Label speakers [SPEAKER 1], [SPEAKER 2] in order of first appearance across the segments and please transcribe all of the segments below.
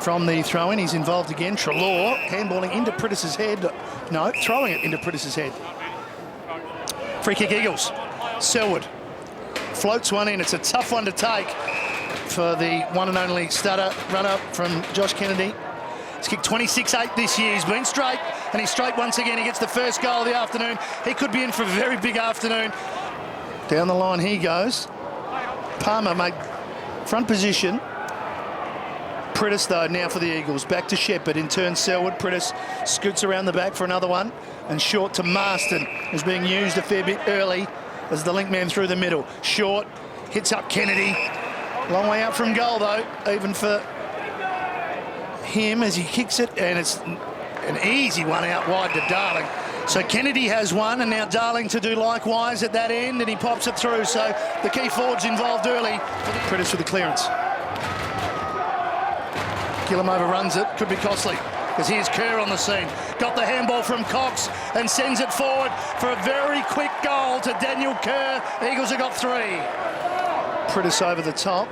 [SPEAKER 1] from the throw-in. He's involved again. Treloar handballing into Prittis's head. No, throwing it into Prittis's head. Free kick Eagles. Selwood floats one in. It's a tough one to take for the one and only stutter run-up from Josh Kennedy. He's kicked 26-8 this year. He's been straight, and he's straight once again. He gets the first goal of the afternoon. He could be in for a very big afternoon. Down the line he goes. Palmer made front position. Prittis, though, now for the Eagles. Back to Shepherd. In turn, Selwood. Prittis scoots around the back for another one. And short to Marston, who's being used a fair bit early as the link man through the middle. Short, hits up Kennedy. Long way out from goal, though, even for him as he kicks it. And it's an easy one out wide to Darling. So Kennedy has one, and now Darling to do likewise at that end, and he pops it through. So the key forwards involved early. Prittis with the clearance. Gillam overruns it, could be costly, because here's Kerr on the scene. Got the handball from Cox and sends it forward for a very quick goal to Daniel Kerr. Eagles have got 3. Prittis over the top.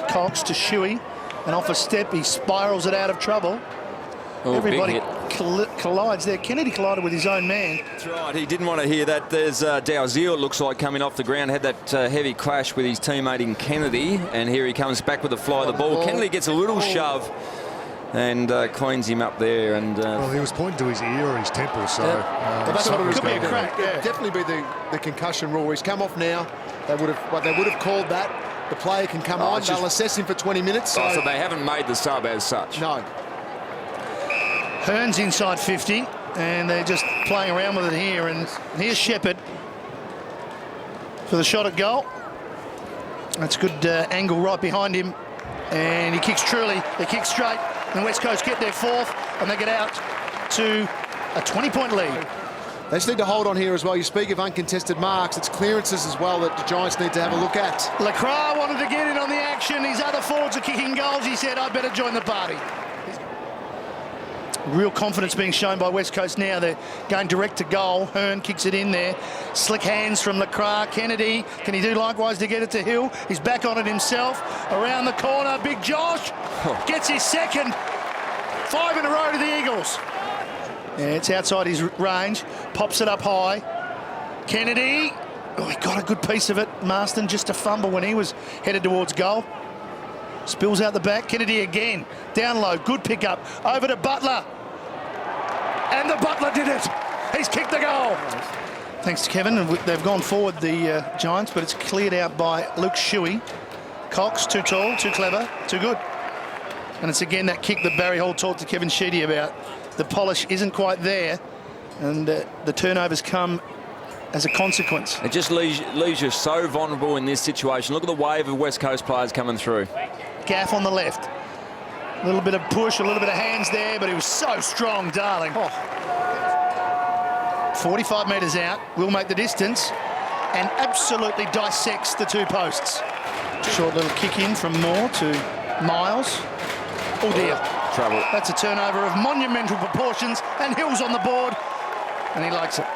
[SPEAKER 1] Cox to Shuey, and off a step he spirals it out of trouble.
[SPEAKER 2] Oh,
[SPEAKER 1] everybody collides there. Kennedy collided with his own man.
[SPEAKER 2] That's right, he didn't want to hear that. There's Dalziel, it looks like, coming off the ground. Had that heavy clash with his teammate in Kennedy, and here he comes back with the fly of the ball. Kennedy gets a little shove and cleans him up there. And
[SPEAKER 3] well, he was pointing to his ear or his temple, so
[SPEAKER 4] that's what it was.
[SPEAKER 1] Could be a crack.
[SPEAKER 4] It'd definitely be the concussion rule. He's come off now. They would have called that. The player can come on. They'll assess him for 20 minutes.
[SPEAKER 2] So they haven't made the sub as such.
[SPEAKER 4] No.
[SPEAKER 1] Hearn's inside 50, and they're just playing around with it here. And here's Shepherd for the shot at goal. That's good angle right behind him, and he kicks truly. They kick straight, and West Coast get their 4th, and they get out to a 20-point lead.
[SPEAKER 4] They just need to hold on here as well. You speak of uncontested marks. It's clearances as well that the Giants need to have a look at.
[SPEAKER 1] Lacroix wanted to get in on the action. His other forwards are kicking goals. He said, I'd better join the party. Real confidence being shown by West Coast now. They're going direct to goal. Hearn kicks it in there. Slick hands from Lacroix. Kennedy, can he do likewise to get it to Hill? He's back on it himself. Around the corner, Big Josh gets his second. 5 in a row to the Eagles. Yeah, it's outside his range. Pops it up high. Kennedy. Oh, he got a good piece of it. Marston just a fumble when he was headed towards goal. Spills out the back. Kennedy again. Down low. Good pickup. Over to Butler. And the Butler did it. He's kicked the goal. Thanks to Kevin. And they've gone forward, the Giants, but it's cleared out by Luke Shuey. Cox, too tall, too clever, too good. And it's again that kick that Barry Hall talked to Kevin Sheedy about. The polish isn't quite there, and the turnovers come as a consequence.
[SPEAKER 2] It just leaves you so vulnerable in this situation. Look at the wave of West Coast players coming through.
[SPEAKER 1] Gaff on the left. A little bit of push, a little bit of hands there, but he was so strong, Darling. 45 metres out, will make the distance, and absolutely dissects the 2 posts. Short little kick in from Moore to Miles. Oh dear.
[SPEAKER 2] Trouble.
[SPEAKER 1] That's a turnover of monumental proportions, and Hill's on the board, and he likes it.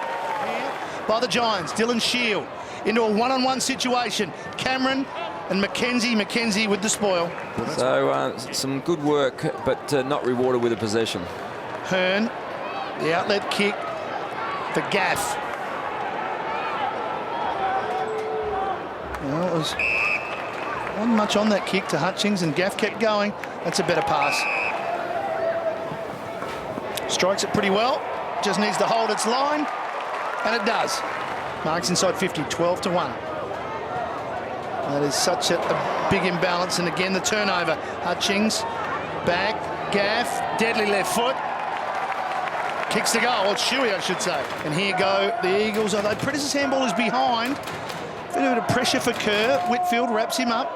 [SPEAKER 1] By the Giants, Dylan Shield into a one-on-one situation. Cameron and Mackenzie. Mackenzie with the spoil.
[SPEAKER 2] So some good work, but not rewarded with a possession.
[SPEAKER 1] Hearn, the outlet kick for Gaff. Well, it wasn't much on that kick to Hutchings, and Gaff kept going. That's a better pass. Strikes it pretty well. Just needs to hold its line, and it does. Marks inside 50, 12-1. That is such a big imbalance, and again the turnover. Hutchings, back, Gaff, deadly left foot. Kicks the goal, it's Shuey, I should say. And here go the Eagles, although Prittis' handball is behind. A bit of pressure for Kerr. Whitfield wraps him up.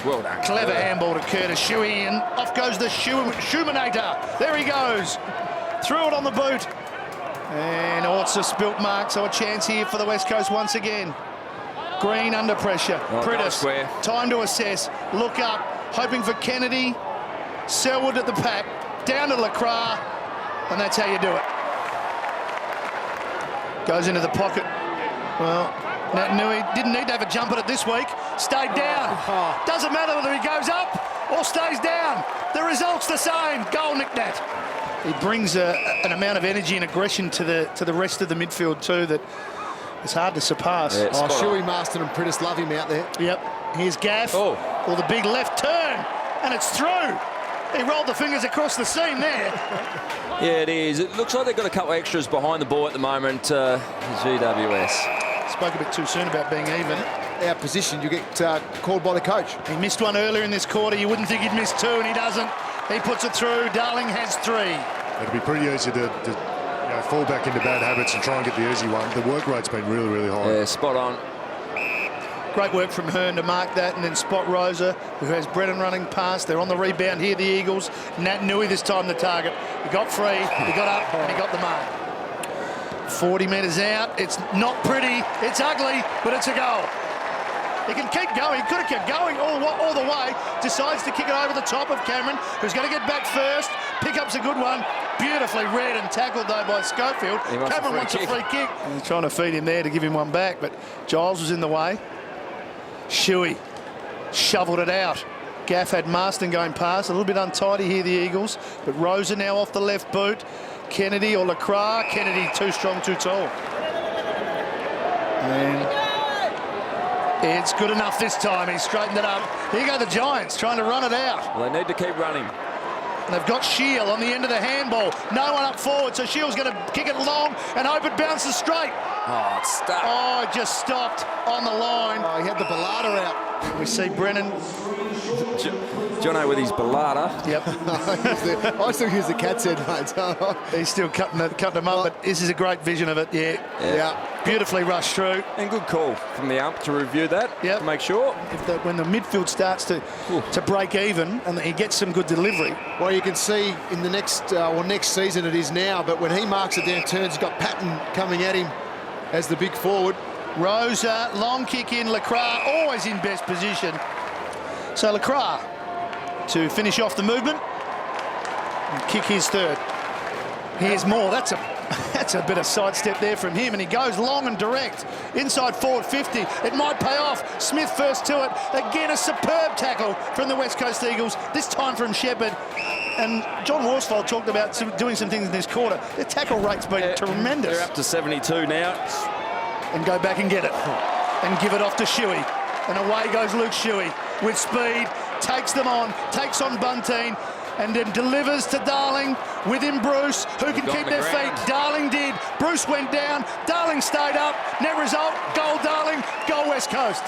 [SPEAKER 2] Well done.
[SPEAKER 1] Clever handball to Kerr to Shuey, and off goes the Shumanator. There he goes. Threw it on the boot. And Ortza spilt mark, so a chance here for the West Coast once again. Green under pressure. Prittis, time to assess. Look up, hoping for Kennedy. Selwood at the pack. Down to Lacroix. And that's how you do it. Goes into the pocket. Well, Nui didn't need to have a jump at it this week. Stayed down. Doesn't matter whether he goes up or stays down. The result looks the same. Goal, Nick Nat. He brings an amount of energy and aggression to the rest of the midfield too that is hard to surpass.
[SPEAKER 2] Yeah,
[SPEAKER 4] Shuey, Marston and Prittis love him out there.
[SPEAKER 1] Yep. Here's Gaff.
[SPEAKER 2] Oh.
[SPEAKER 1] Or the big left turn. And it's through. He rolled the fingers across the seam there.
[SPEAKER 2] Yeah, it is. It looks like they've got a couple of extras behind the ball at the moment, GWS.
[SPEAKER 1] Spoke a bit too soon about being even.
[SPEAKER 4] Out position, you get called by the coach.
[SPEAKER 1] He missed one earlier in this quarter. You wouldn't think he'd miss two, and he doesn't. He puts it through. Darling has 3.
[SPEAKER 3] It'd be pretty easy to fall back into bad habits and try and get the easy one. The work rate's been really, really high.
[SPEAKER 2] Yeah, spot on.
[SPEAKER 1] Great work from Hearn to mark that, and then spot Rosa, who has Brennan running past. They're on the rebound here, the Eagles. Nat Nui this time the target. He got free, he got up, and he got the mark. 40 metres out. It's not pretty, it's ugly, but it's a goal. He can keep going. He could have kept going all the way. Decides to kick it over the top of Cameron, who's going to get back first. Pickup's a good one. Beautifully read and tackled, though, by Schofield. Cameron wants a free kick. He's trying to feed him there to give him one back, but Giles was in the way. Shuey shoveled it out. Gaff had Marston going past. A little bit untidy here, the Eagles. But Rosa now off the left boot. Kennedy or Lacroix. Kennedy too strong, too tall. And it's good enough this time. He straightened it up. Here go the Giants trying to run it out.
[SPEAKER 2] Well, they need to keep running.
[SPEAKER 1] And they've got Shield on the end of the handball. No one up forward, so Shield's going to kick it long and hope it bounces straight.
[SPEAKER 2] Oh, it's stuck.
[SPEAKER 1] Oh, it just stopped on the line.
[SPEAKER 4] Oh, he had the Ballada out.
[SPEAKER 1] We see Brennan.
[SPEAKER 2] Jono with his Ballada.
[SPEAKER 1] Yep.
[SPEAKER 4] I still use the cat's head, mate.
[SPEAKER 1] He's still cutting them up, but this is a great vision of it. Yeah. Beautifully rushed through.
[SPEAKER 2] And good call from the ump to review that, to make sure.
[SPEAKER 1] When the midfield starts to break even and he gets some good delivery.
[SPEAKER 4] Well, you can see in the next season it is now, but when he marks it down turns, he's got Patton coming at him as the big forward.
[SPEAKER 1] Rosa, long kick in. Lacroix always in best position. So Lacroix to finish off the movement and kick his third. Here's more. That's a bit of sidestep there from him, and he goes long and direct. Inside forward 50. It might pay off. Smith first to it. Again, a superb tackle from the West Coast Eagles, this time from Shepherd. And John Worsfold talked about doing some things in this quarter. Their tackle rate's been tremendous.
[SPEAKER 2] They're up to 72 now.
[SPEAKER 1] And go back and get it. And give it off to Shuey. And away goes Luke Shuey with speed. Takes them on. Takes on Bunteen. And then delivers to Darling. With him Bruce, who can keep their feet. Darling did. Bruce went down. Darling stayed up. Net result, goal Darling, goal West Coast.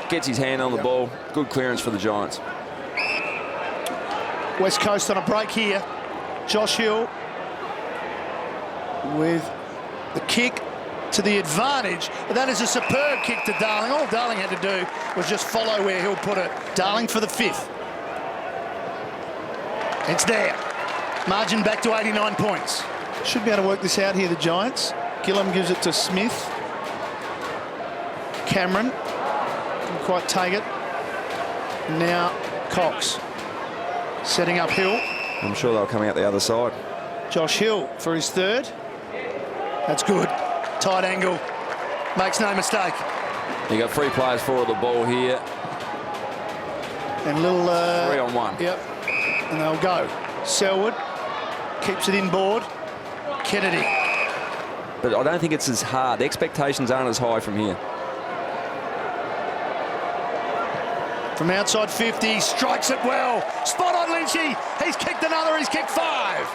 [SPEAKER 2] Gets his hand on the ball. Good clearance for the Giants.
[SPEAKER 1] West Coast on a break here. Josh Hill with the kick to the advantage. That is a superb kick to Darling. All Darling had to do was just follow where Hill put it. Darling for the 5th. It's there. Margin back to 89 points. Should be able to work this out here, the Giants. Gillum gives it to Smith. Cameron didn't quite take it. Now Cox setting up Hill.
[SPEAKER 2] I'm sure they'll come out the other side.
[SPEAKER 1] Josh Hill for his 3rd. That's good. Tight angle. Makes no mistake.
[SPEAKER 2] You got 3 players forward the ball here.
[SPEAKER 1] And little
[SPEAKER 2] 3-on-1.
[SPEAKER 1] Yep. And they'll go. Selwood keeps it inboard. Kennedy.
[SPEAKER 2] But I don't think it's as hard. The expectations aren't as high from here.
[SPEAKER 1] From outside 50, strikes it well. Spot on Lynchy. He's kicked another. He's kicked 5.